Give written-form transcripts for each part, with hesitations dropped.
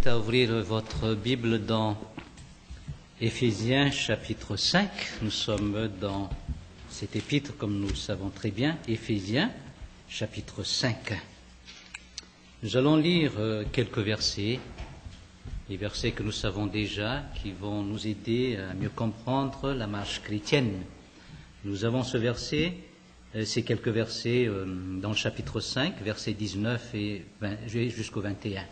À ouvrir votre Bible dans Éphésiens chapitre 5. Nous sommes dans cet épître, comme nous le savons très bien, Éphésiens chapitre 5. Nous allons lire quelques versets, les versets que nous savons déjà, qui vont nous aider à mieux comprendre la marche chrétienne. Nous avons ce verset, ces quelques versets dans le chapitre 5, versets 19 et 20, jusqu'au 21.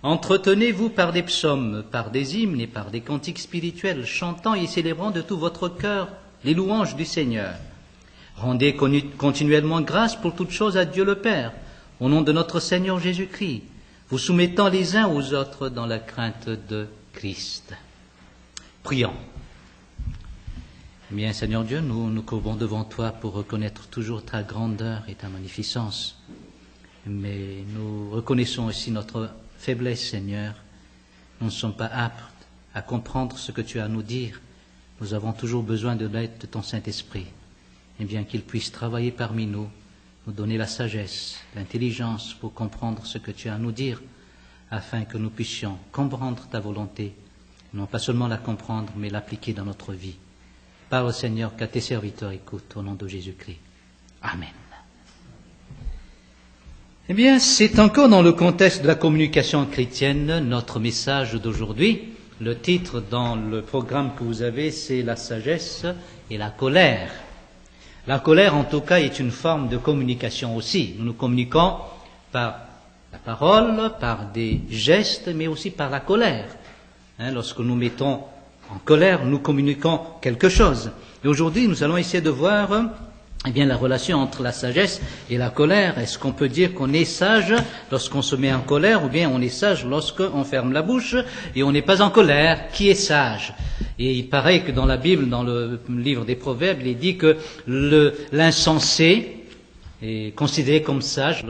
Entretenez-vous par des psaumes, par des hymnes et par des cantiques spirituels, chantant et célébrant de tout votre cœur les louanges du Seigneur. Rendez continuellement grâce pour toutes choses à Dieu le Père, au nom de notre Seigneur Jésus-Christ, vous soumettant les uns aux autres dans la crainte de Christ. Prions. Bien, Seigneur Dieu, nous nous courbons devant toi pour reconnaître toujours ta grandeur et ta magnificence. Mais nous reconnaissons aussi notre faiblesse, Seigneur. Nous ne sommes pas aptes à comprendre ce que tu as à nous dire. Nous avons toujours besoin de l'aide de ton Saint-Esprit. Et bien qu'il puisse travailler parmi nous, nous donner la sagesse, l'intelligence pour comprendre ce que tu as à nous dire, afin que nous puissions comprendre ta volonté, non pas seulement la comprendre, mais l'appliquer dans notre vie. Parle, Seigneur, qu'à tes serviteurs écoutent, au nom de Jésus-Christ. Amen. Eh bien, c'est encore dans le contexte de la communication chrétienne, notre message d'aujourd'hui. Le titre dans le programme que vous avez, c'est la sagesse et la colère. La colère, en tout cas, est une forme de communication aussi. Nous nous communiquons par la parole, par des gestes, mais aussi par la colère. Lorsque nous mettons en colère, nous communiquons quelque chose. Et aujourd'hui, nous allons essayer de voir la relation entre la sagesse et la colère. Est-ce qu'on peut dire qu'on est sage lorsqu'on se met en colère, ou bien on est sage lorsqu'on ferme la bouche et on n'est pas en colère? Qui est sage? Et il paraît que dans la Bible, dans le livre des Proverbes, il est dit que l'insensé est considéré comme sage.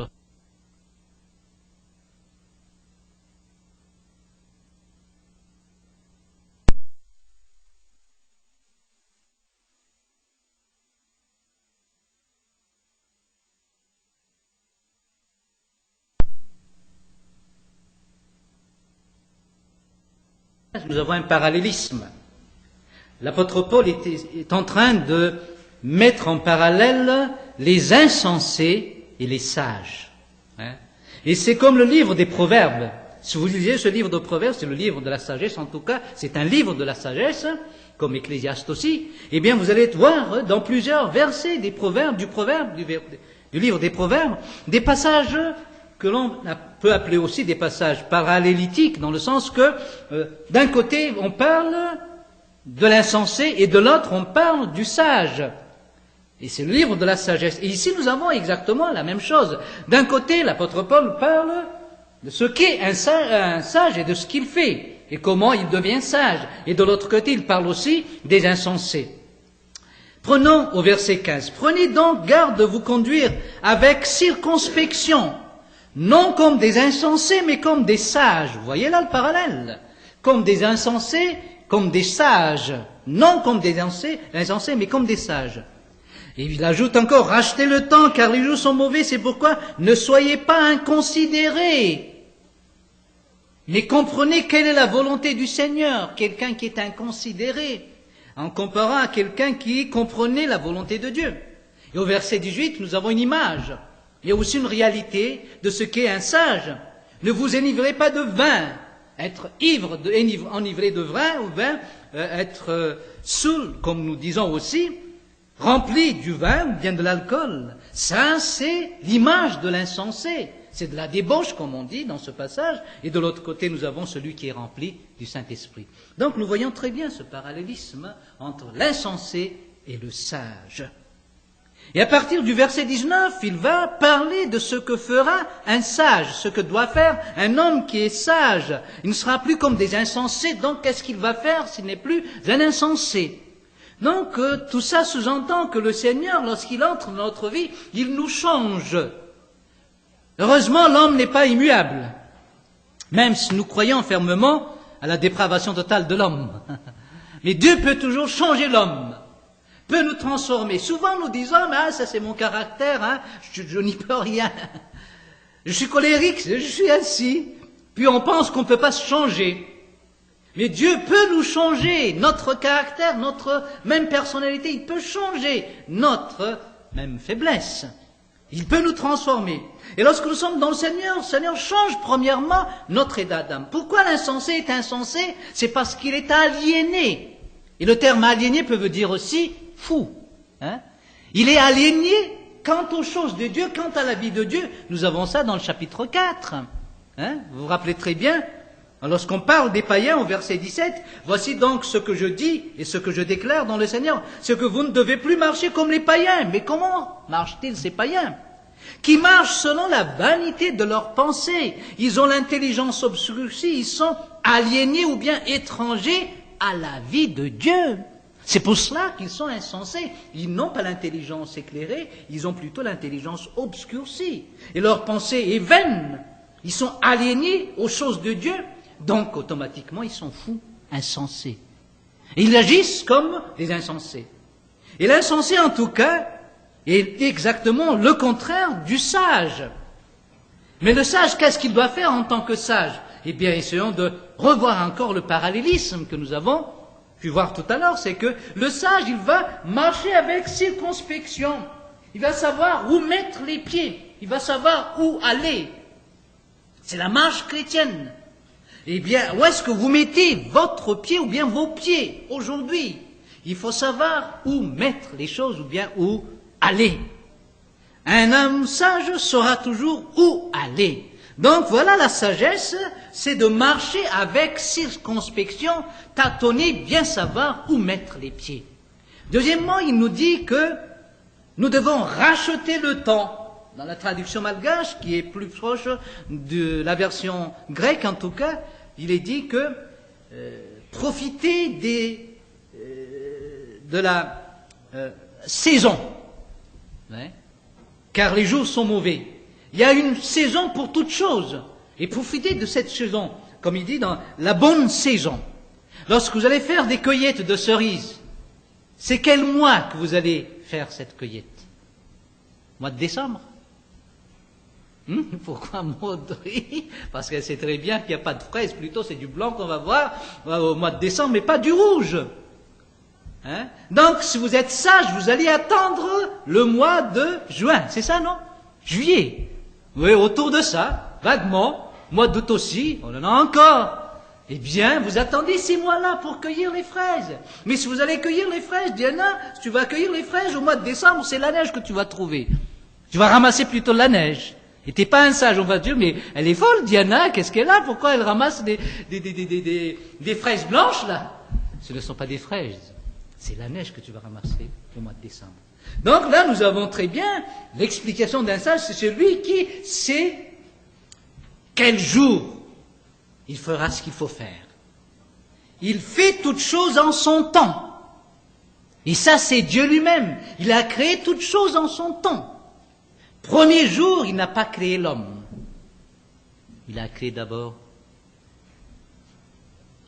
Nous avons un parallélisme. L'apôtre Paul est en train de mettre en parallèle les insensés et les sages. Et c'est comme le livre des Proverbes. Si vous lisez ce livre de Proverbes, c'est le livre de la sagesse en tout cas, c'est un livre de la sagesse, comme Ecclésiaste aussi. Eh bien, vous allez voir dans plusieurs versets des Proverbes, du livre des Proverbes, des passages que l'on peut appeler aussi des passages paralléliques, dans le sens que d'un côté on parle de l'insensé et de l'autre on parle du sage. Et c'est le livre de la sagesse. Et ici nous avons exactement la même chose. D'un côté l'apôtre Paul parle de ce qu'est un sage et de ce qu'il fait, et comment il devient sage. Et de l'autre côté il parle aussi des insensés. Prenons au verset 15. Prenez donc garde de vous conduire avec circonspection, non comme des insensés, mais comme des sages. Vous voyez là le parallèle. Comme des insensés, comme des sages. Non comme des insensés, mais comme des sages. Et il ajoute encore, rachetez le temps, car les jours sont mauvais, c'est pourquoi ne soyez pas inconsidérés. Mais comprenez quelle est la volonté du Seigneur. Quelqu'un qui est inconsidéré, en comparant à quelqu'un qui comprenait la volonté de Dieu. Et au verset 18, nous avons une image. Il y a aussi une réalité de ce qu'est un sage. Ne vous enivrez pas de vin. Être enivré de vin, ou bien être saoul, comme nous disons aussi, rempli du vin ou bien de l'alcool. Ça, c'est l'image de l'insensé. C'est de la débauche, comme on dit dans ce passage. Et de l'autre côté, nous avons celui qui est rempli du Saint-Esprit. Donc nous voyons très bien ce parallélisme entre l'insensé et le sage. Et à partir du verset 19, il va parler de ce que fera un sage, ce que doit faire un homme qui est sage. Il ne sera plus comme des insensés, donc qu'est-ce qu'il va faire s'il n'est plus un insensé? Donc tout ça sous-entend que le Seigneur, lorsqu'il entre dans notre vie, il nous change. Heureusement, l'homme n'est pas immuable, même si nous croyons fermement à la dépravation totale de l'homme. Mais Dieu peut toujours changer l'homme, peut nous transformer. Souvent nous disons, ça c'est mon caractère, je n'y peux rien. Je suis colérique, je suis ainsi. Puis on pense qu'on ne peut pas se changer. Mais Dieu peut nous changer, notre caractère, notre même personnalité, il peut changer notre même faiblesse. Il peut nous transformer. Et lorsque nous sommes dans le Seigneur change premièrement notre état d'âme. Pourquoi l'insensé est insensé? C'est parce qu'il est aliéné. Et le terme aliéné peut veut dire aussi fou. Il est aliéné quant aux choses de Dieu, quant à la vie de Dieu. Nous avons ça dans le chapitre 4. Vous vous rappelez très bien, lorsqu'on parle des païens au verset 17, « Voici donc ce que je dis et ce que je déclare dans le Seigneur, c'est que vous ne devez plus marcher comme les païens. » Mais comment marchent-ils ces païens? Qui marchent selon la vanité de leurs pensées. Ils ont l'intelligence obscurcie, ils sont aliénés ou bien étrangers à la vie de Dieu. C'est pour cela qu'ils sont insensés. Ils n'ont pas l'intelligence éclairée, ils ont plutôt l'intelligence obscurcie. Et leur pensée est vaine. Ils sont aliénés aux choses de Dieu, donc automatiquement ils sont fous, insensés. Et ils agissent comme des insensés. Et l'insensé en tout cas est exactement le contraire du sage. Mais le sage, qu'est-ce qu'il doit faire en tant que sage? Eh bien, essayons de revoir encore le parallélisme que nous avons pu voir tout à l'heure, c'est que le sage, il va marcher avec circonspection. Il va savoir où mettre les pieds, il va savoir où aller. C'est la marche chrétienne. Eh bien, où est-ce que vous mettez votre pied ou bien vos pieds aujourd'hui? Il faut savoir où mettre les choses ou bien où aller. Un homme sage saura toujours où aller. Donc voilà, la sagesse, c'est de marcher avec circonspection, tâtonner, bien savoir où mettre les pieds. Deuxièmement, il nous dit que nous devons racheter le temps. Dans la traduction malgache, qui est plus proche de la version grecque en tout cas, il est dit que profiter de la saison, car les jours sont mauvais. Il y a une saison pour toute chose, et profitez de cette saison, comme il dit dans la bonne saison. Lorsque vous allez faire des cueillettes de cerises, c'est quel mois que vous allez faire cette cueillette? Mois de décembre? Pourquoi Maudry? Parce qu'elle sait très bien qu'il n'y a pas de fraises, plutôt c'est du blanc qu'on va voir au mois de décembre, mais pas du rouge. Donc, si vous êtes sage, vous allez attendre le mois de juin, c'est ça, non? Juillet. Oui, autour de ça, vaguement, mois d'août aussi, on en a encore. Eh bien, vous attendez ces mois-là pour cueillir les fraises. Mais si vous allez cueillir les fraises, Diana, si tu vas cueillir les fraises au mois de décembre, c'est la neige que tu vas trouver. Tu vas ramasser plutôt la neige. Et t'es pas un sage, on va dire, mais elle est folle, Diana, qu'est-ce qu'elle a? Pourquoi elle ramasse des fraises blanches, là? Ce ne sont pas des fraises, c'est la neige que tu vas ramasser au mois de décembre. Donc là, nous avons très bien l'explication d'un sage, c'est celui qui sait quel jour il fera ce qu'il faut faire. Il fait toutes choses en son temps. Et ça, c'est Dieu lui-même. Il a créé toutes choses en son temps. Premier jour, il n'a pas créé l'homme. Il a créé d'abord...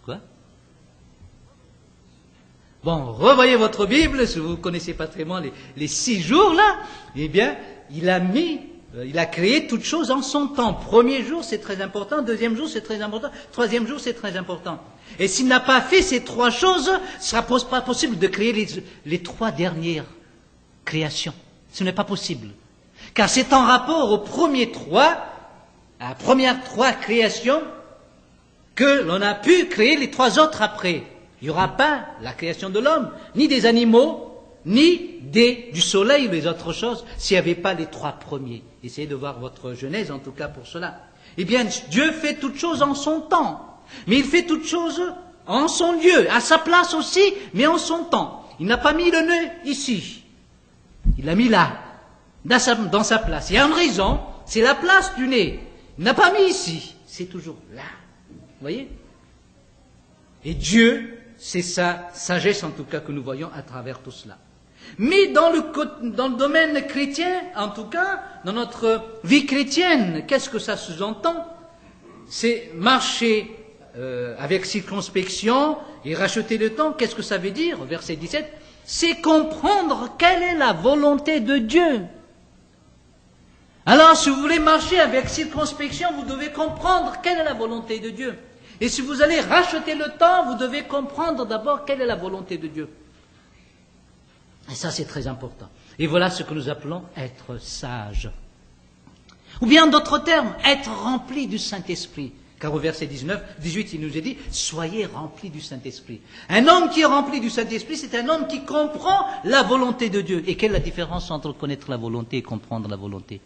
Quoi? Bon, revoyez votre Bible, si vous ne connaissez pas très bien les 6 jours là, eh bien, il a créé toutes choses en son temps. Premier jour, c'est très important. Deuxième jour, c'est très important. Troisième jour, c'est très important. Et s'il n'a pas fait ces 3 choses, ce ne sera pas possible de créer les 3 dernières créations. Ce n'est pas possible. Car c'est en rapport aux premières 3 créations que l'on a pu créer les 3 autres après. Il n'y aura pas la création de l'homme, ni des animaux, ni du soleil ou les autres choses, s'il n'y avait pas les 3 premiers. Essayez de voir votre Genèse, en tout cas pour cela. Eh bien, Dieu fait toutes choses en son temps. Mais il fait toutes choses en son lieu, à sa place aussi, mais en son temps. Il n'a pas mis le nœud ici. Il l'a mis là, dans sa place. Il y a une raison, c'est la place du nez. Il n'a pas mis ici, c'est toujours là. Vous voyez? Et Dieu, c'est sa sagesse en tout cas que nous voyons à travers tout cela. Mais dans le domaine chrétien, en tout cas, dans notre vie chrétienne, qu'est-ce que ça sous-entend? C'est marcher avec circonspection et racheter le temps. Qu'est-ce que ça veut dire? Verset 17, c'est comprendre quelle est la volonté de Dieu. Alors, si vous voulez marcher avec circonspection, vous devez comprendre quelle est la volonté de Dieu. Et si vous allez racheter le temps, vous devez comprendre d'abord quelle est la volonté de Dieu. Et ça, c'est très important. Et voilà ce que nous appelons être sage. Ou bien, en d'autres termes, être rempli du Saint-Esprit. Car au verset 18, il nous est dit, soyez remplis du Saint-Esprit. Un homme qui est rempli du Saint-Esprit, c'est un homme qui comprend la volonté de Dieu. Et quelle est la différence entre connaître la volonté et comprendre la volonté?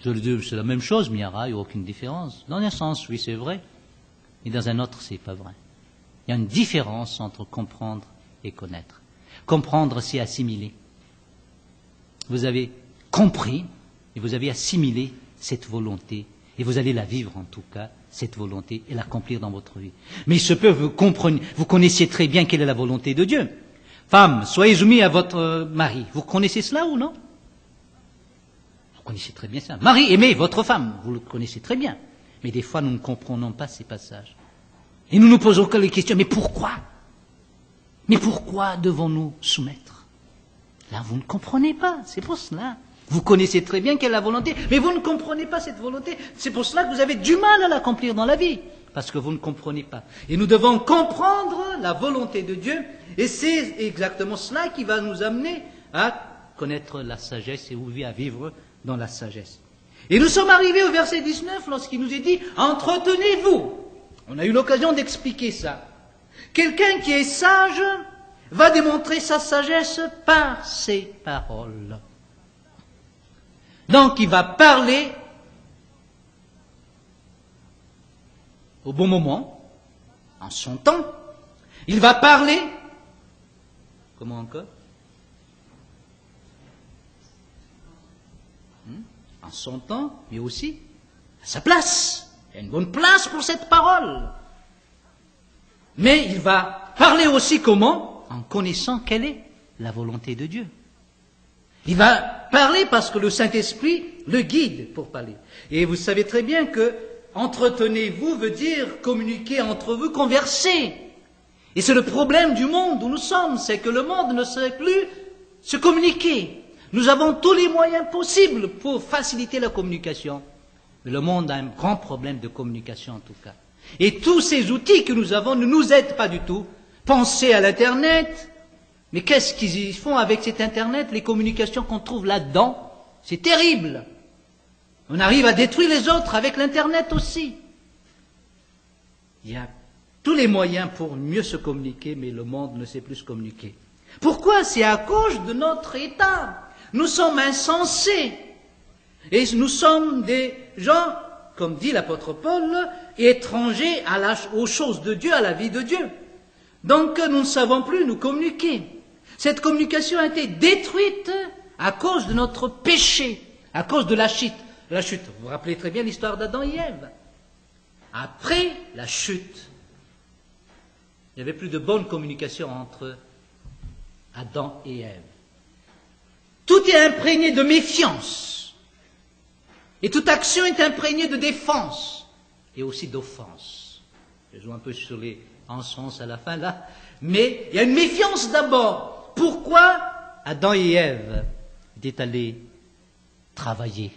Je le dis, c'est la même chose, mais il n'y a aucune différence. Dans un sens, oui, c'est vrai. Mais dans un autre, c'est pas vrai. Il y a une différence entre comprendre et connaître. Comprendre, c'est assimiler. Vous avez compris et vous avez assimilé cette volonté. Et vous allez la vivre, en tout cas, cette volonté, et l'accomplir dans votre vie. Mais il se peut, vous connaissiez très bien quelle est la volonté de Dieu. Femme, soyez soumis à votre mari. Vous connaissez cela ou non? Vous connaissez très bien ça. Mari, aimez votre femme. Vous le connaissez très bien. Mais des fois, nous ne comprenons pas ces passages. Et nous nous posons les questions, mais pourquoi? Mais pourquoi devons-nous soumettre? Là, vous ne comprenez pas. C'est pour cela. Vous connaissez très bien quelle est la volonté, mais vous ne comprenez pas cette volonté. C'est pour cela que vous avez du mal à l'accomplir dans la vie, parce que vous ne comprenez pas. Et nous devons comprendre la volonté de Dieu, et c'est exactement cela qui va nous amener à connaître la sagesse et à vivre dans la sagesse. Et nous sommes arrivés au verset 19 lorsqu'il nous est dit « Entretenez-vous ». On a eu l'occasion d'expliquer ça. Quelqu'un qui est sage va démontrer sa sagesse par ses paroles. Donc, il va parler au bon moment, en son temps. Il va parler, comment encore? En son temps, mais aussi à sa place. Il y a une bonne place pour cette parole. Mais il va parler aussi comment? En connaissant quelle est la volonté de Dieu. Il va parler parce que le Saint-Esprit le guide pour parler. Et vous savez très bien que entretenez-vous veut dire communiquer entre vous, converser. Et c'est le problème du monde où nous sommes, c'est que le monde ne sait plus se communiquer. Nous avons tous les moyens possibles pour faciliter la communication. Mais le monde a un grand problème de communication en tout cas. Et tous ces outils que nous avons ne nous aident pas du tout. Pensez à l'Internet. Mais qu'est-ce qu'ils font avec cet Internet? Les communications qu'on trouve là-dedans, c'est terrible. On arrive à détruire les autres avec l'Internet aussi. Il y a tous les moyens pour mieux se communiquer, mais le monde ne sait plus se communiquer. Pourquoi? C'est à cause de notre état. Nous sommes insensés. Et nous sommes des gens, comme dit l'apôtre Paul, étrangers aux choses de Dieu, à la vie de Dieu. Donc nous ne savons plus nous communiquer. Cette communication a été détruite à cause de notre péché, à cause de la chute. Vous vous rappelez très bien l'histoire d'Adam et Ève. Après la chute, il n'y avait plus de bonne communication entre Adam et Ève. Tout est imprégné de méfiance. Et toute action est imprégnée de défense et aussi d'offense. Je joue un peu sur les encenses à la fin là. Mais il y a une méfiance d'abord. Pourquoi Adam et Ève étaient allés travailler?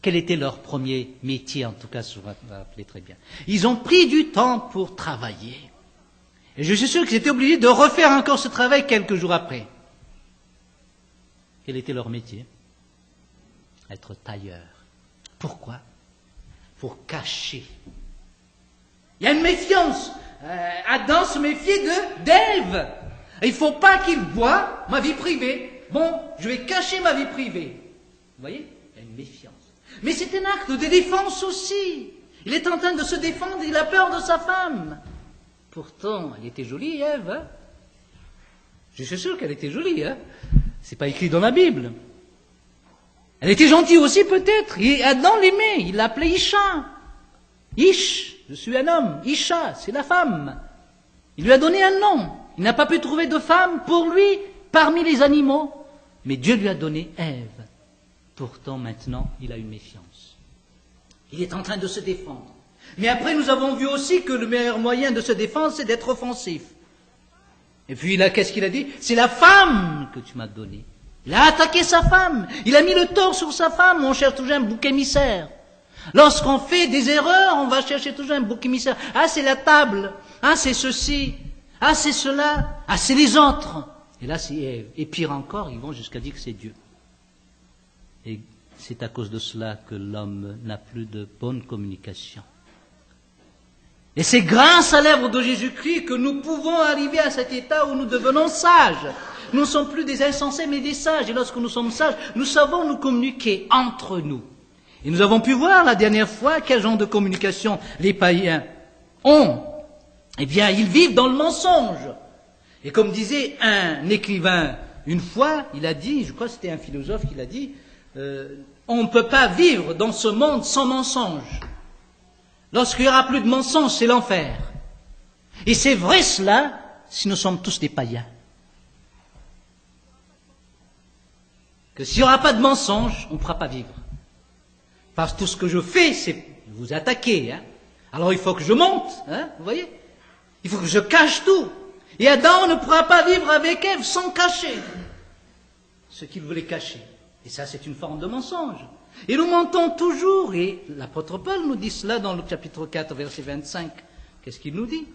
Quel était leur premier métier, en tout cas, je vous rappelez très bien. Ils ont pris du temps pour travailler. Et je suis sûr qu'ils étaient obligés de refaire encore ce travail quelques jours après. Quel était leur métier? Être tailleur. Pourquoi? Pour cacher. Il y a une méfiance. Adam se méfiait d'Ève. Il ne faut pas qu'il voie ma vie privée. Bon, je vais cacher ma vie privée. Vous voyez? Il y a une méfiance. Mais c'est un acte de défense aussi. Il est en train de se défendre, il a peur de sa femme. Pourtant, elle était jolie, Ève. Hein? Je suis sûr qu'elle était jolie. Hein? C'est pas écrit dans la Bible. Elle était gentille aussi peut-être. Et Adam l'aimait, il l'appelait Isha. Ish, je suis un homme. Isha, c'est la femme. Il lui a donné un nom. Il n'a pas pu trouver de femme pour lui parmi les animaux. Mais Dieu lui a donné Ève. Pourtant, maintenant, il a une méfiance. Il est en train de se défendre. Mais après, nous avons vu aussi que le meilleur moyen de se défendre, c'est d'être offensif. Et puis là, qu'est-ce qu'il a dit? C'est la femme que tu m'as donnée. Il a attaqué sa femme. Il a mis le tort sur sa femme. On cherche toujours un bouc émissaire. Lorsqu'on fait des erreurs, on va chercher toujours un bouc émissaire. Ah, c'est la table. Ah, c'est ceci. Ah, c'est cela. Ah, c'est les autres. Et là, et pire encore, ils vont jusqu'à dire que c'est Dieu. Et c'est à cause de cela que l'homme n'a plus de bonne communication. Et c'est grâce à l'œuvre de Jésus-Christ que nous pouvons arriver à cet état où nous devenons sages. Nous ne sommes plus des insensés, mais des sages. Et lorsque nous sommes sages, nous savons nous communiquer entre nous. Et nous avons pu voir la dernière fois quel genre de communication les païens ont. Eh bien, ils vivent dans le mensonge. Et comme disait un écrivain une fois, il a dit, je crois que c'était un philosophe qui l'a dit, on ne peut pas vivre dans ce monde sans mensonge. Lorsqu'il n'y aura plus de mensonge, c'est l'enfer. Et c'est vrai cela si nous sommes tous des païens. Que s'il n'y aura pas de mensonge, on ne pourra pas vivre. Parce que tout ce que je fais, c'est vous attaquer. Hein. Alors il faut que je monte, hein, vous voyez. Il faut que je cache tout. Et Adam ne pourra pas vivre avec Ève sans cacher ce qu'il voulait cacher. Et ça, c'est une forme de mensonge. Et nous mentons toujours. Et l'apôtre Paul nous dit cela dans le chapitre 4, verset 25. Qu'est-ce qu'il nous dit?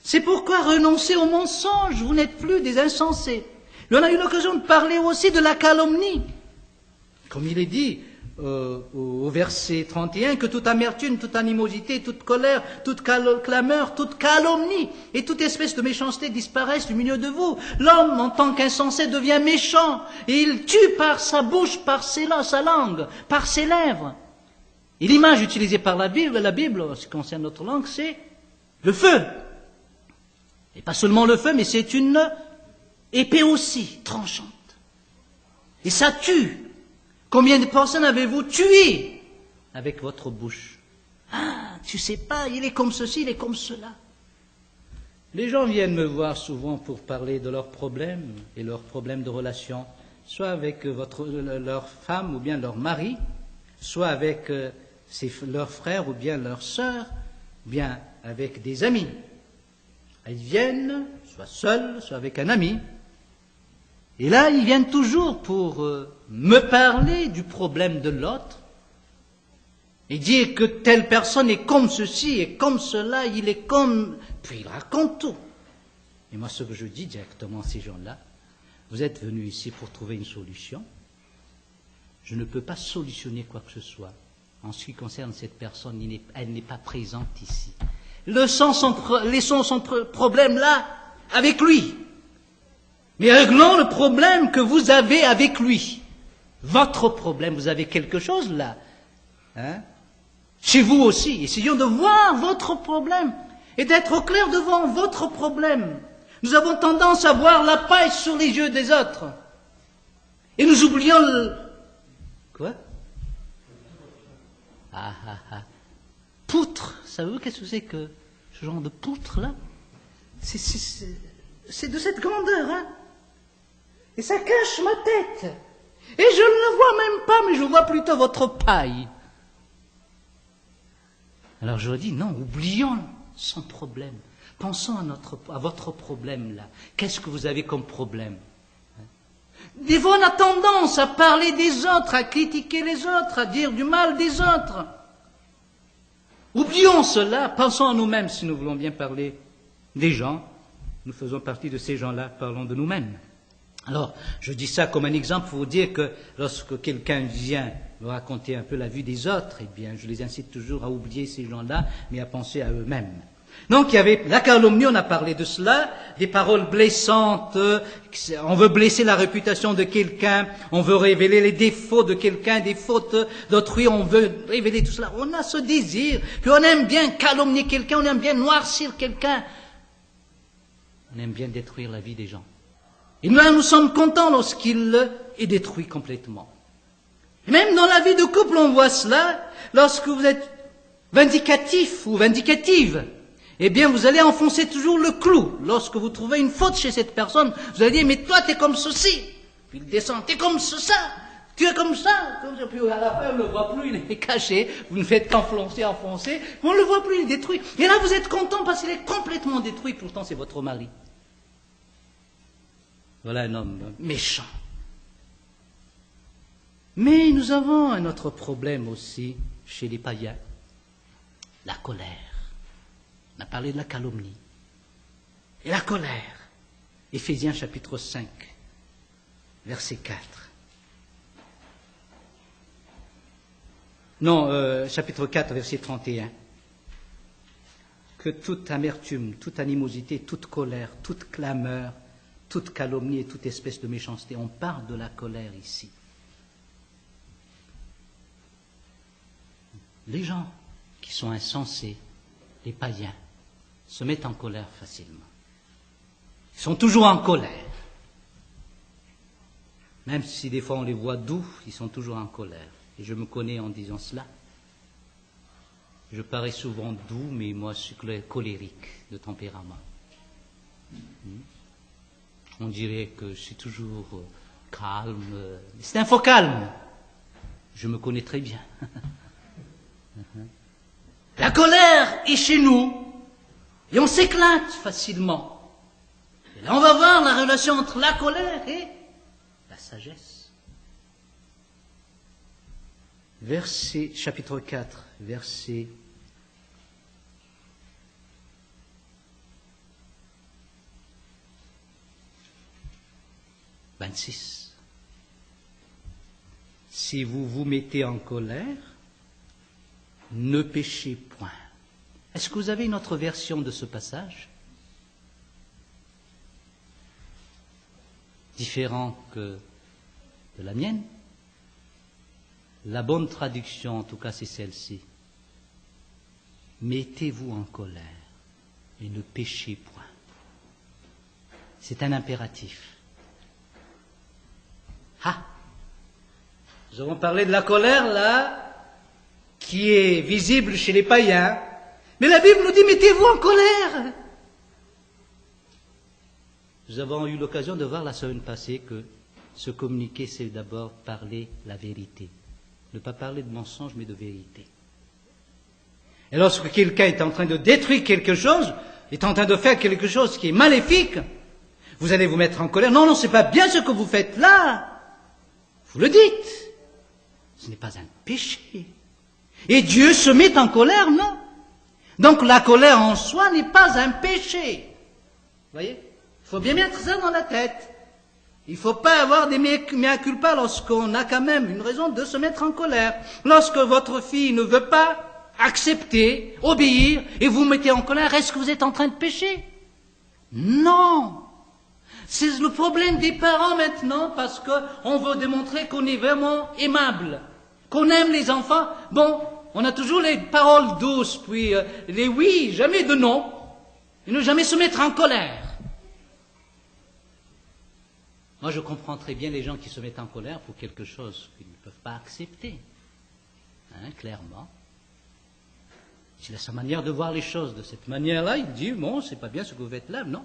C'est pourquoi renoncez au mensonge, vous n'êtes plus des insensés. Et on a eu l'occasion de parler aussi de la calomnie. Comme il est dit au verset 31, que toute amertume, toute animosité, toute colère, toute clameur, toute calomnie et toute espèce de méchanceté disparaissent du milieu de vous. L'homme, en tant qu'insensé, devient méchant et il tue par sa bouche, par sa langue, par ses lèvres. Et l'image utilisée par la Bible, en ce qui concerne notre langue, c'est le feu. Et pas seulement le feu, mais c'est une épée aussi, tranchante. Et ça tue. Combien de personnes avez-vous tué avec votre bouche? Ah, tu sais pas, il est comme ceci, il est comme cela. Les gens viennent me voir souvent pour parler de leurs problèmes et leurs problèmes de relation, soit avec leur femme ou bien leur mari, soit avec leurs frères ou bien leurs sœurs, ou bien avec des amis. Ils viennent, soit seuls, soit avec un ami. Et là, ils viennent toujours pour me parler du problème de l'autre et dire que telle personne est comme ceci et comme cela, il est comme... Puis ils racontent tout. Et moi, ce que je dis directement à ces gens-là, vous êtes venus ici pour trouver une solution. Je ne peux pas solutionner quoi que ce soit. En ce qui concerne cette personne, elle n'est pas présente ici. Laissons son problème là avec lui. Mais réglons le problème que vous avez avec lui. Votre problème, vous avez quelque chose là. Hein? Chez vous aussi. Essayons de voir votre problème et d'être au clair devant votre problème. Nous avons tendance à voir la paille sur les yeux des autres. Et nous oublions Quoi? Poutre. Savez-vous qu'est-ce que c'est que ce genre de poutre là? C'est de cette grandeur, hein? Et ça cache ma tête. Et je ne le vois même pas, mais je vois plutôt votre paille. Alors je dis, non, oublions son problème. Pensons à votre problème là. Qu'est-ce que vous avez comme problème? Des fois, on a tendance à parler des autres, à critiquer les autres, à dire du mal des autres. Oublions cela, pensons à nous-mêmes si nous voulons bien parler des gens. Nous faisons partie de ces gens-là, parlons de nous-mêmes. Alors, je dis ça comme un exemple pour vous dire que lorsque quelqu'un vient me raconter un peu la vie des autres, eh bien, je les incite toujours à oublier ces gens-là, mais à penser à eux-mêmes. Donc, il y avait la calomnie, on a parlé de cela, des paroles blessantes, on veut blesser la réputation de quelqu'un, on veut révéler les défauts de quelqu'un, des fautes d'autrui, on veut révéler tout cela. On a ce désir, puis on aime bien calomnier quelqu'un, on aime bien noircir quelqu'un. On aime bien détruire la vie des gens. Et nous sommes contents lorsqu'il est détruit complètement. Et même dans la vie de couple, on voit cela. Lorsque vous êtes vindicatif ou vindicative, eh bien, vous allez enfoncer toujours le clou. Lorsque vous trouvez une faute chez cette personne, vous allez dire, mais toi, t'es comme ceci. Puis il descend, t'es comme ça. Tu es comme ça. Puis à la fin, on ne le voit plus, il est caché. Vous ne faites qu'enfoncer. On ne le voit plus, il est détruit. Et là, vous êtes content parce qu'il est complètement détruit. Pourtant, c'est votre mari. Voilà un homme méchant. Mais nous avons un autre problème aussi chez les païens, la colère. On a parlé de la calomnie. Et la colère. Éphésiens chapitre 5, verset 4. Non, chapitre 4, verset 31. Que toute amertume, toute animosité, toute colère, toute clameur, toute calomnie et toute espèce de méchanceté, on parle de la colère ici. Les gens qui sont insensés, les païens, se mettent en colère facilement. Ils sont toujours en colère. Même si des fois on les voit doux, ils sont toujours en colère. Et je me connais en disant cela. Je parais souvent doux, mais moi je suis colérique de tempérament. On dirait que je suis toujours calme. C'est un faux calme. Je me connais très bien. La colère est chez nous et on s'éclate facilement. Et là on va voir la relation entre la colère et la sagesse. Verset, chapitre 4, verset 26. Si vous vous mettez en colère, ne péchez point. Est-ce que vous avez une autre version de ce passage? Différent que de la mienne? La bonne traduction, en tout cas, c'est celle-ci. Mettez-vous en colère et ne péchez point. C'est un impératif. Ah! Nous avons parlé de la colère, là, qui est visible chez les païens. Mais la Bible nous dit, mettez-vous en colère. Nous avons eu l'occasion de voir la semaine passée que se communiquer, c'est d'abord parler la vérité. Ne pas parler de mensonge, mais de vérité. Et lorsque quelqu'un est en train de détruire quelque chose, est en train de faire quelque chose qui est maléfique, vous allez vous mettre en colère. Non, c'est pas bien ce que vous faites là. Vous le dites. Ce n'est pas un péché. Et Dieu se met en colère, non. Donc la colère en soi n'est pas un péché. Vous voyez? Il faut bien mettre ça dans la tête. Il ne faut pas avoir des mea culpa lorsqu'on a quand même une raison de se mettre en colère. Lorsque votre fille ne veut pas accepter, obéir, et vous mettez en colère, est-ce que vous êtes en train de pécher? Non. C'est le problème des parents maintenant, parce qu'on veut démontrer qu'on est vraiment aimable, qu'on aime les enfants. Bon, on a toujours les paroles douces, puis les oui, jamais de non, et ne jamais se mettre en colère. Moi, je comprends très bien les gens qui se mettent en colère pour quelque chose qu'ils ne peuvent pas accepter. Clairement. C'est sa manière de voir les choses. De cette manière-là, il dit, bon, c'est pas bien ce que vous faites là. Non.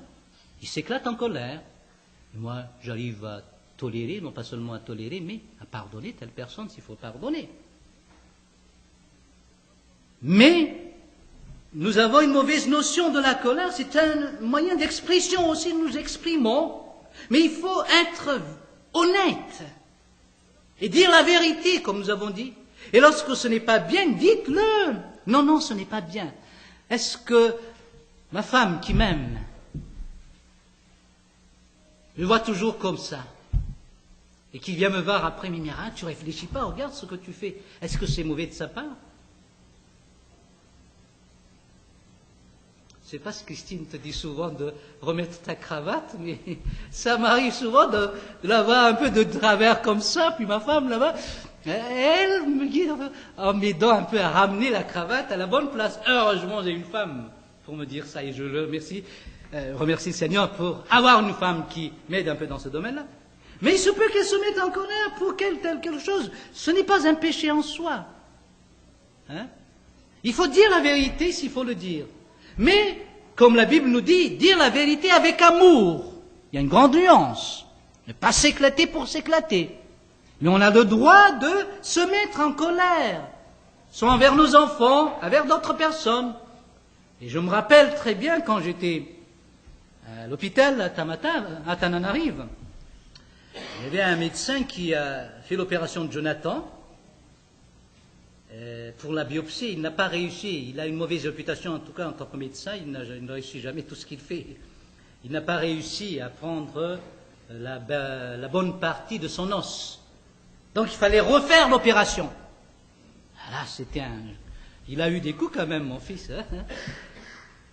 Il s'éclate en colère. Et moi, j'arrive à tolérer, non pas seulement à tolérer, mais à pardonner telle personne s'il faut pardonner. Mais, nous avons une mauvaise notion de la colère. C'est un moyen d'expression aussi, nous exprimons. Mais il faut être honnête et dire la vérité, comme nous avons dit. Et lorsque ce n'est pas bien, dites-le. Non, ce n'est pas bien. Est-ce que ma femme qui m'aime me voit toujours comme ça et qui vient me voir après, mais Mira, tu réfléchis pas, regarde ce que tu fais. Est-ce que c'est mauvais de sa part? Je ne sais pas si Christine te dit souvent de remettre ta cravate, mais ça m'arrive souvent de l'avoir un peu de travers comme ça, puis ma femme là-bas, elle me guide en m'aidant un peu à ramener la cravate à la bonne place. Heureusement, j'ai une femme pour me dire ça, et je le remercie le Seigneur pour avoir une femme qui m'aide un peu dans ce domaine-là. Mais il se peut qu'elle se mette en colère pour quelque chose. Ce n'est pas un péché en soi. Il faut dire la vérité s'il faut le dire. Mais, comme la Bible nous dit, dire la vérité avec amour. Il y a une grande nuance. Ne pas s'éclater pour s'éclater. Mais on a le droit de se mettre en colère, soit envers nos enfants, envers d'autres personnes. Et je me rappelle très bien quand j'étais à l'hôpital à Tananarive, il y avait un médecin qui a fait l'opération de Jonathan pour la biopsie. Il n'a pas réussi. Il a une mauvaise réputation, en tout cas en tant que médecin. Il ne réussit jamais tout ce qu'il fait. Il n'a pas réussi à prendre la bonne partie de son os. Donc il fallait refaire l'opération. Là, il a eu des coups quand même, mon fils. Hein.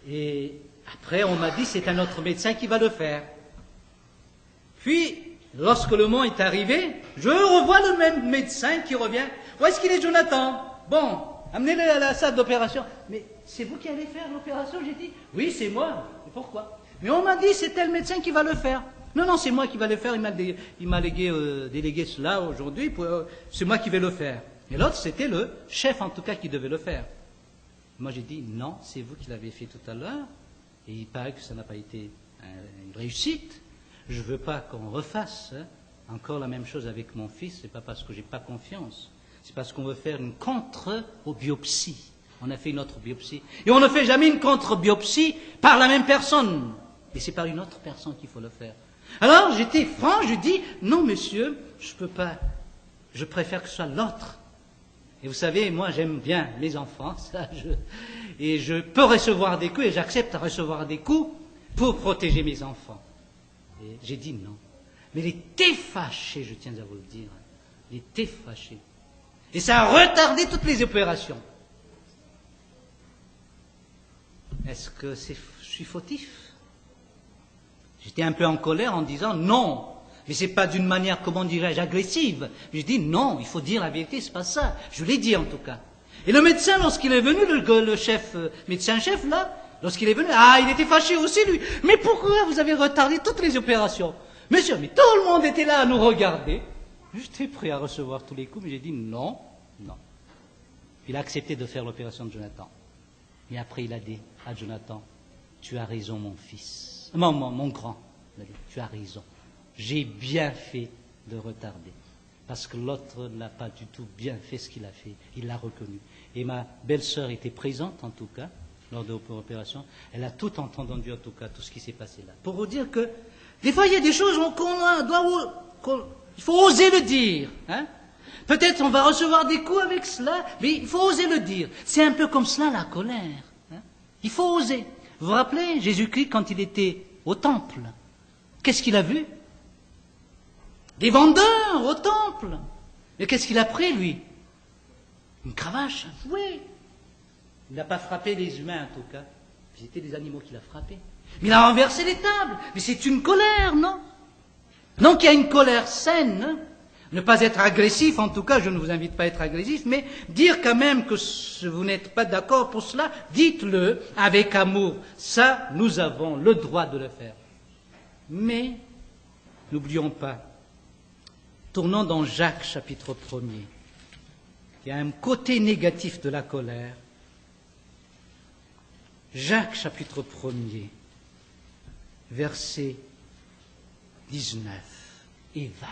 Et après, on m'a dit, c'est un autre médecin qui va le faire. Puis, lorsque le moment est arrivé, je revois le même médecin qui revient. Où est-ce qu'il est, Jonathan? Bon, amenez-le à la salle d'opération. Mais c'est vous qui allez faire l'opération? J'ai dit, oui, c'est moi. Et pourquoi? Mais on m'a dit, c'est tel médecin qui va le faire. Non, c'est moi qui va le faire. Il m'a délégué cela aujourd'hui. C'est moi qui vais le faire. Et l'autre, c'était le chef, en tout cas, qui devait le faire. Moi, j'ai dit, non, c'est vous qui l'avez fait tout à l'heure. Et il paraît que ça n'a pas été une réussite. Je ne veux pas qu'on refasse encore la même chose avec mon fils. Ce n'est pas parce que je n'ai pas confiance. C'est parce qu'on veut faire une contre-biopsie. On a fait une autre biopsie. Et on ne fait jamais une contre-biopsie par la même personne. Et c'est par une autre personne qu'il faut le faire. Alors, j'étais franc, je dis, non, monsieur, je ne peux pas. Je préfère que ce soit l'autre. Et vous savez, moi, j'aime bien les enfants, et je peux recevoir des coups, et j'accepte de recevoir des coups pour protéger mes enfants. Et j'ai dit non. Mais il était fâché, je tiens à vous le dire. Il était fâché. Et ça a retardé toutes les opérations. Est-ce que je suis fautif? J'étais un peu en colère en disant non. Mais c'est pas d'une manière, comment dirais-je, agressive. Je dis non, il faut dire la vérité, c'est pas ça. Je l'ai dit en tout cas. Et le médecin, lorsqu'il est venu, le chef, médecin-chef là, lorsqu'il est venu, il était fâché aussi lui. Mais pourquoi vous avez retardé toutes les opérations? Monsieur, mais tout le monde était là à nous regarder. J'étais prêt à recevoir tous les coups, mais j'ai dit non. Il a accepté de faire l'opération de Jonathan. Et après il a dit à Jonathan, tu as raison mon fils, mon grand, il a dit, tu as raison. J'ai bien fait de retarder. Parce que l'autre n'a pas du tout bien fait ce qu'il a fait. Il l'a reconnu. Et ma belle-sœur était présente, en tout cas, lors de l'opération. Elle a tout entendu, en tout cas, tout ce qui s'est passé là. Pour vous dire que, des fois, il y a des choses il faut oser le dire. Hein? Peut-être on va recevoir des coups avec cela, mais il faut oser le dire. C'est un peu comme cela, la colère. Hein? Il faut oser. Vous vous rappelez, Jésus-Christ, quand il était au temple, qu'est-ce qu'il a vu? Des vendeurs au temple. Mais qu'est-ce qu'il a pris, lui? Une cravache, un fouet. Il n'a pas frappé les humains, en tout cas. C'était des animaux qu'il a frappés. Mais il a renversé les tables. Mais c'est une colère, non? Donc il y a une colère saine. Hein? Ne pas être agressif, en tout cas, je ne vous invite pas à être agressif, mais dire quand même que vous n'êtes pas d'accord pour cela, dites-le avec amour. Ça, nous avons le droit de le faire. Mais, n'oublions pas, tournons dans Jacques chapitre 1er. Il y a un côté négatif de la colère. Jacques chapitre 1er, versets 19 et 20.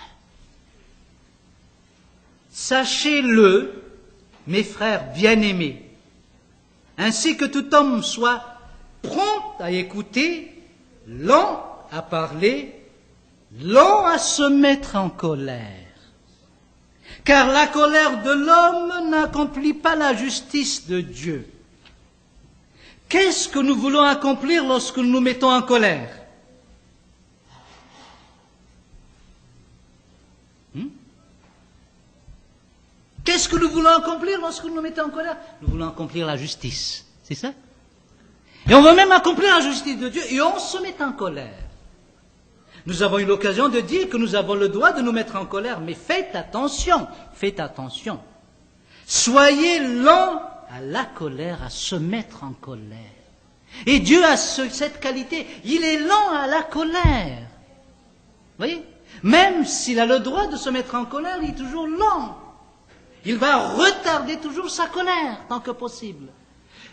Sachez-le, mes frères bien-aimés, ainsi que tout homme soit prompt à écouter, lent à parler, lent à se mettre en colère. Car la colère de l'homme n'accomplit pas la justice de Dieu. Qu'est-ce que nous voulons accomplir lorsque nous nous mettons en colère? Qu'est-ce que nous voulons accomplir lorsque nous nous mettons en colère? Nous voulons accomplir la justice. C'est ça? Et on veut même accomplir la justice de Dieu et on se met en colère. Nous avons eu l'occasion de dire que nous avons le droit de nous mettre en colère, mais faites attention, faites attention. Soyez lents à la colère, à se mettre en colère. Et Dieu a cette qualité, il est lent à la colère. Vous voyez? Même s'il a le droit de se mettre en colère, il est toujours lent. Il va retarder toujours sa colère, tant que possible.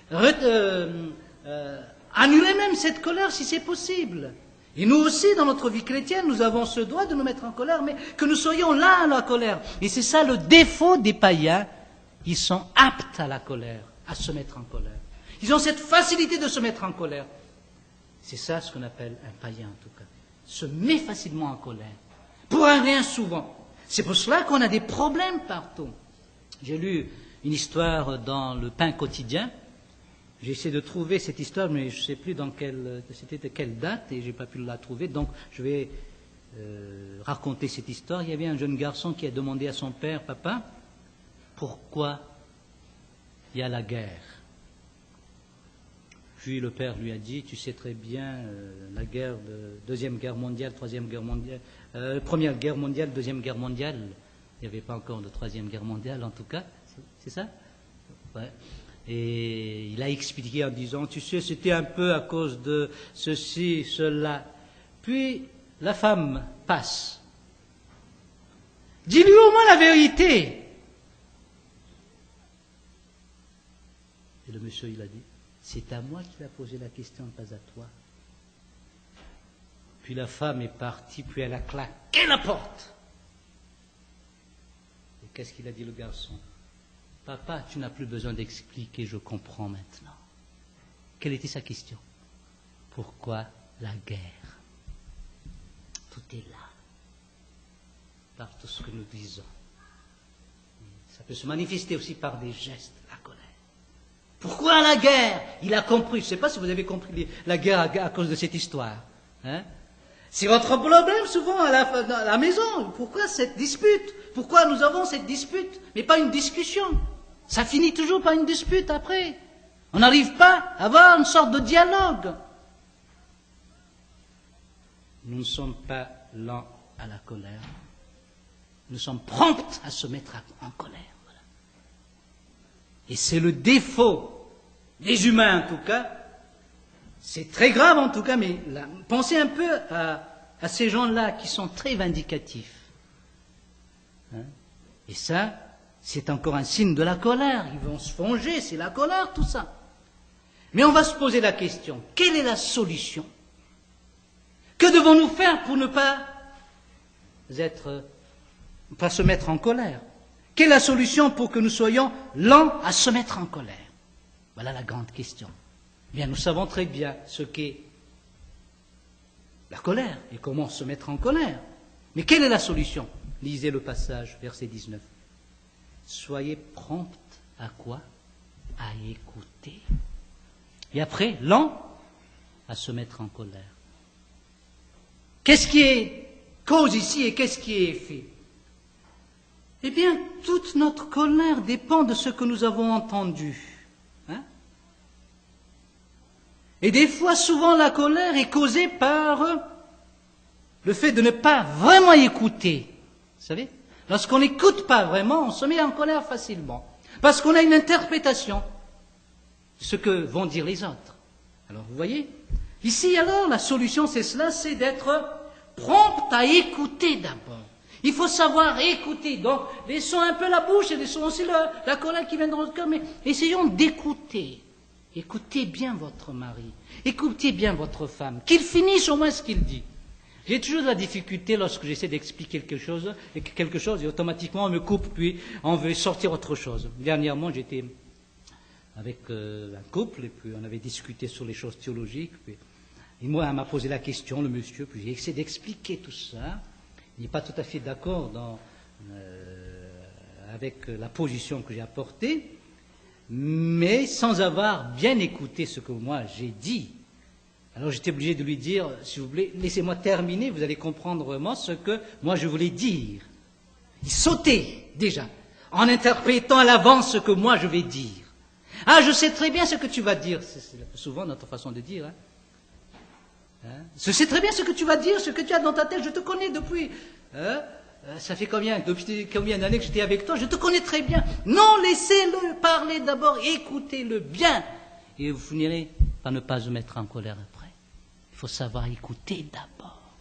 Annuler même cette colère si c'est possible. Et nous aussi, dans notre vie chrétienne, nous avons ce droit de nous mettre en colère, mais que nous soyons là à la colère. Et c'est ça le défaut des païens. Ils sont aptes à la colère, à se mettre en colère. Ils ont cette facilité de se mettre en colère. C'est ça ce qu'on appelle un païen, en tout cas. Se met facilement en colère. Pour un rien souvent. C'est pour cela qu'on a des problèmes partout. J'ai lu une histoire dans le Pain quotidien. J'ai essayé de trouver cette histoire, mais je ne sais plus c'était de quelle date, et je n'ai pas pu la trouver. Donc, je vais raconter cette histoire. Il y avait un jeune garçon qui a demandé à son père, « Papa, pourquoi il y a la guerre ?» Puis le père lui a dit, « Tu sais très bien, la guerre de Deuxième Guerre mondiale, Troisième Guerre mondiale, Première Guerre mondiale, Deuxième Guerre mondiale, il n'y avait pas encore de Troisième Guerre mondiale en tout cas, c'est ça? Ouais. Et il a expliqué en disant, tu sais, c'était un peu à cause de ceci, cela. Puis la femme passe. Dis-lui au moins la vérité. Et le monsieur, il a dit, c'est à moi qu'il a posé la question, pas à toi. Puis la femme est partie, puis elle a claqué la porte. Et qu'est-ce qu'il a dit le garçon? Papa, tu n'as plus besoin d'expliquer, je comprends maintenant. Quelle était sa question? Pourquoi la guerre? Tout est là, par tout ce que nous disons. Ça peut se manifester aussi par des gestes, la colère. Pourquoi la guerre? Il a compris. Je ne sais pas si vous avez compris la guerre à cause de cette histoire. Hein? C'est votre problème souvent à la maison. Pourquoi cette dispute? Pourquoi nous avons cette dispute? Mais pas une discussion. Ça finit toujours par une dispute après. On n'arrive pas à avoir une sorte de dialogue. Nous ne sommes pas lents à la colère. Nous sommes prompts à se mettre en colère. Voilà. Et c'est le défaut des humains en tout cas. C'est très grave en tout cas, mais pensez un peu à ces gens-là qui sont très vindicatifs. Hein? Et ça, c'est encore un signe de la colère. Ils vont se venger, c'est la colère tout ça. Mais on va se poser la question, quelle est la solution? Que devons-nous faire pour ne pas se mettre en colère? Quelle est la solution pour que nous soyons lents à se mettre en colère? Voilà la grande question. Bien, nous savons très bien ce qu'est la colère et comment se mettre en colère. Mais quelle est la solution? Lisez le passage, verset 19. Soyez prompts à quoi? À écouter. Et après, lents à se mettre en colère. Qu'est-ce qui est cause ici et qu'est-ce qui est effet? Eh bien, toute notre colère dépend de ce que nous avons entendu. Hein? Et des fois, souvent, la colère est causée par le fait de ne pas vraiment écouter. Vous savez? Lorsqu'on n'écoute pas vraiment, on se met en colère facilement. Parce qu'on a une interprétation de ce que vont dire les autres. Alors, vous voyez? Ici, alors, la solution, c'est cela, c'est d'être prompt à écouter d'abord. Il faut savoir écouter. Donc, laissons un peu la bouche et laissons aussi la colère qui vient dans notre cœur, mais essayons d'écouter. Écoutez bien votre mari. Écoutez bien votre femme. Qu'il finisse au moins ce qu'il dit. J'ai toujours de la difficulté lorsque j'essaie d'expliquer quelque chose et automatiquement on me coupe, puis on veut sortir autre chose. Dernièrement, j'étais avec un couple, et puis on avait discuté sur les choses théologiques, puis et moi, elle m'a posé la question, le monsieur, puis j'ai essayé d'expliquer tout ça. Il n'est pas tout à fait d'accord avec la position que j'ai apportée, mais sans avoir bien écouté ce que moi j'ai dit. Alors j'étais obligé de lui dire, s'il vous plaît, laissez-moi terminer, vous allez comprendre vraiment ce que moi je voulais dire. Il sautait déjà, en interprétant à l'avance ce que moi je vais dire. Ah, je sais très bien ce que tu vas dire, c'est souvent notre façon de dire. Je sais très bien ce que tu vas dire, ce que tu as dans ta tête, je te connais depuis... ça fait depuis combien d'années que j'étais avec toi, je te connais très bien. Non, laissez-le parler d'abord, écoutez-le bien. Et vous finirez par ne pas se mettre en colère après. Il faut savoir écouter d'abord.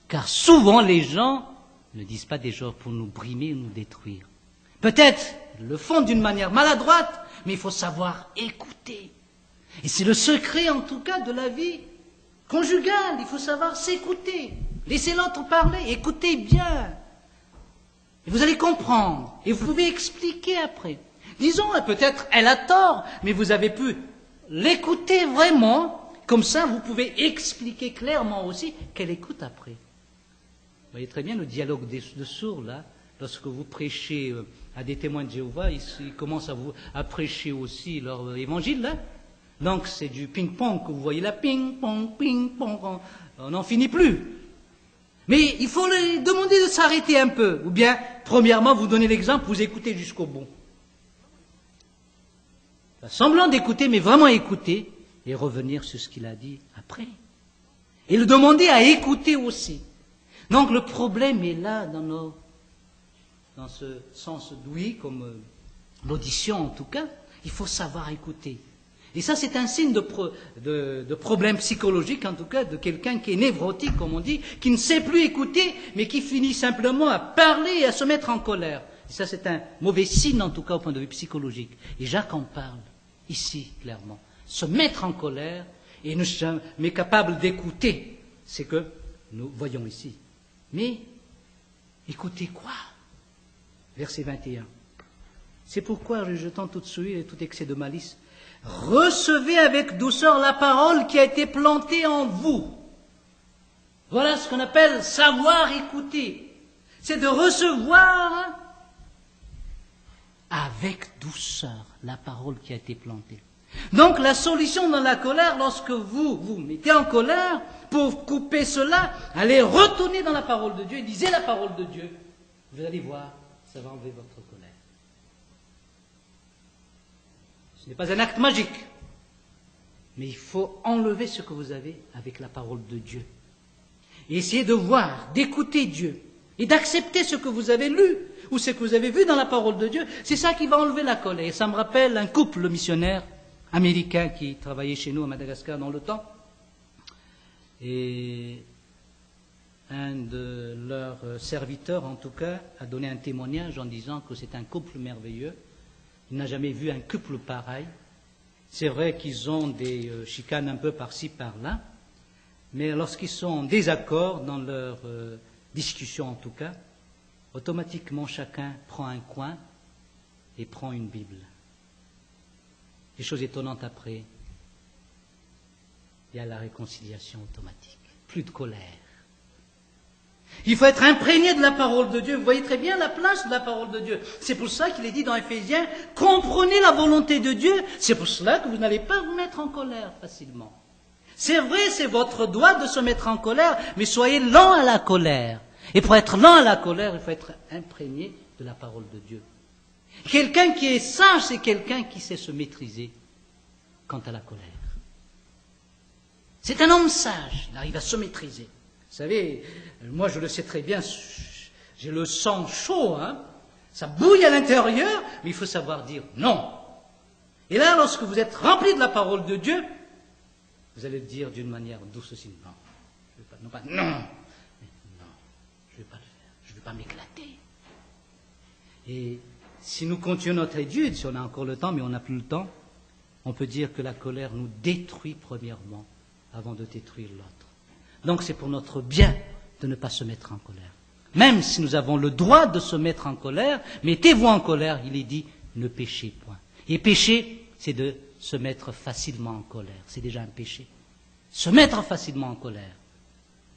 Car souvent les gens ne disent pas des choses pour nous brimer ou nous détruire. Peut-être le font d'une manière maladroite, mais il faut savoir écouter. Et c'est le secret en tout cas de la vie conjugale. Il faut savoir s'écouter. Laissez l'autre parler, écoutez bien. Et vous allez comprendre. Et vous pouvez expliquer après. Disons, peut-être elle a tort, mais vous avez pu l'écouter vraiment. Comme ça, vous pouvez expliquer clairement aussi qu'elle écoute après. voyez très bien le dialogue de sourds, là. Lorsque vous prêchez à des témoins de Jéhovah, ils commencent à prêcher aussi leur évangile, là. Donc c'est du ping-pong que vous voyez là, ping-pong, ping-pong, on n'en finit plus. Mais il faut leur demander de s'arrêter un peu. Ou bien, premièrement, vous donnez l'exemple, vous écoutez jusqu'au bout. Semblant d'écouter, mais vraiment écouter, et revenir sur ce qu'il a dit après. Et le demander à écouter aussi. Donc le problème est là dans ce sens d'ouïe, comme l'audition en tout cas. Il faut savoir écouter. Et ça, c'est un signe de problème psychologique, en tout cas, de quelqu'un qui est névrotique, comme on dit, qui ne sait plus écouter, mais qui finit simplement à parler et à se mettre en colère. Et ça, c'est un mauvais signe, en tout cas, au point de vue psychologique. Et Jacques en parle, ici, clairement. Se mettre en colère et ne jamais capable d'écouter. C'est que nous voyons ici. Mais, écoutez quoi? Verset 21. C'est pourquoi, rejetant toute souillure et tout excès de malice, recevez avec douceur la parole qui a été plantée en vous. Voilà ce qu'on appelle savoir écouter. C'est de recevoir avec douceur la parole qui a été plantée. Donc la solution dans la colère, lorsque vous vous mettez en colère, pour couper cela, allez retourner dans la parole de Dieu et lisez la parole de Dieu. Vous allez voir, ça va enlever votre colère. Ce n'est pas un acte magique, mais il faut enlever ce que vous avez avec la parole de Dieu. Et essayer de voir, d'écouter Dieu, et d'accepter ce que vous avez lu, ou ce que vous avez vu dans la parole de Dieu. C'est ça qui va enlever la colère. Et ça me rappelle un couple missionnaire américain qui travaillait chez nous à Madagascar dans le temps. Et un de leurs serviteurs, en tout cas, a donné un témoignage en disant que c'est un couple merveilleux. Il n'a jamais vu un couple pareil. C'est vrai qu'ils ont des chicanes un peu par-ci, par-là, mais lorsqu'ils sont en désaccord dans leur discussion en tout cas, automatiquement chacun prend un coin et prend une Bible. Les choses étonnantes après, il y a la réconciliation automatique, plus de colère. Il faut être imprégné de la parole de Dieu. Vous voyez très bien la place de la parole de Dieu. C'est pour ça qu'il est dit dans Éphésiens, comprenez la volonté de Dieu. C'est pour cela que vous n'allez pas vous mettre en colère facilement. C'est vrai, c'est votre droit de se mettre en colère, mais soyez lents à la colère. Et pour être lent à la colère, il faut être imprégné de la parole de Dieu. Quelqu'un qui est sage, c'est quelqu'un qui sait se maîtriser quant à la colère. C'est un homme sage, il arrive à se maîtriser. Vous savez, moi je le sais très bien, j'ai le sang chaud, hein, ça bouille à l'intérieur, mais il faut savoir dire non. Et là, lorsque vous êtes rempli de la parole de Dieu, vous allez le dire d'une manière douce aussi. Non, je ne vais pas, non, pas, non, non, je ne vais pas le faire, je ne vais pas m'éclater. Et si nous continuons notre étude, si on a encore le temps, mais on n'a plus le temps, on peut dire que la colère nous détruit premièrement avant de détruire l'autre. Donc c'est pour notre bien de ne pas se mettre en colère. Même si nous avons le droit de se mettre en colère, mettez-vous en colère, il est dit, ne péchez point. Et pécher, c'est de se mettre facilement en colère. C'est déjà un péché. Se mettre facilement en colère.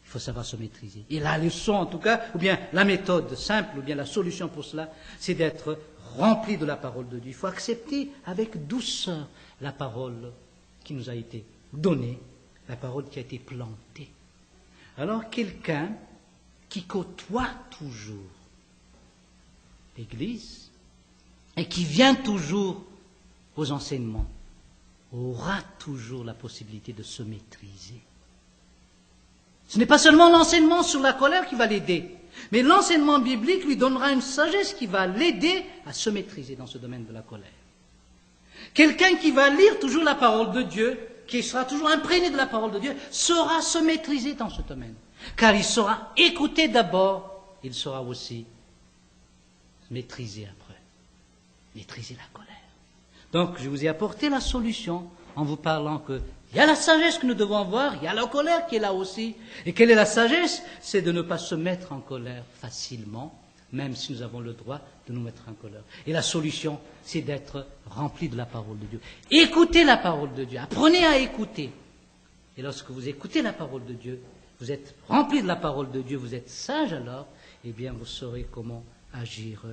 Il faut savoir se maîtriser. Et la leçon, en tout cas, ou bien la méthode simple, ou bien la solution pour cela, c'est d'être rempli de la parole de Dieu. Il faut accepter avec douceur la parole qui nous a été donnée, la parole qui a été plantée. Alors quelqu'un qui côtoie toujours l'Église et qui vient toujours aux enseignements aura toujours la possibilité de se maîtriser. Ce n'est pas seulement l'enseignement sur la colère qui va l'aider, mais l'enseignement biblique lui donnera une sagesse qui va l'aider à se maîtriser dans ce domaine de la colère. Quelqu'un qui va lire toujours la parole de Dieu, qui sera toujours imprégné de la parole de Dieu, saura se maîtriser dans ce domaine. Car il saura écouter d'abord, il saura aussi se maîtriser après. Maîtriser la colère. Donc, je vous ai apporté la solution en vous parlant qu'il y a la sagesse que nous devons avoir, il y a la colère qui est là aussi. Et quelle est la sagesse? C'est de ne pas se mettre en colère facilement, même si nous avons le droit de nous mettre en colère. Et la solution, c'est d'être rempli de la parole de Dieu. Écoutez la parole de Dieu, apprenez à écouter. Et lorsque vous écoutez la parole de Dieu, vous êtes rempli de la parole de Dieu, vous êtes sage alors, eh bien vous saurez comment agir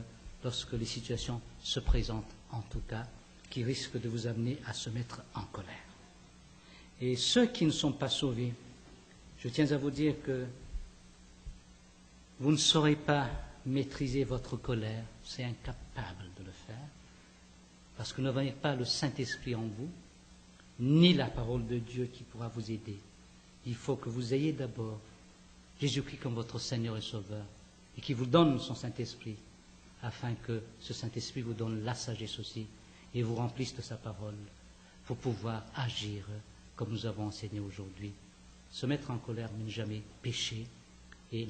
lorsque les situations se présentent, en tout cas, qui risquent de vous amener à se mettre en colère. Et ceux qui ne sont pas sauvés, je tiens à vous dire que vous ne saurez pas maîtriser votre colère, c'est incapable de le faire, parce que vous n'avez pas le Saint-Esprit en vous, ni la parole de Dieu qui pourra vous aider. Il faut que vous ayez d'abord Jésus-Christ comme votre Seigneur et Sauveur, et qui vous donne son Saint-Esprit, afin que ce Saint-Esprit vous donne la sagesse aussi, et vous remplisse de sa parole, pour pouvoir agir comme nous avons enseigné aujourd'hui. Se mettre en colère, mais ne jamais pécher, et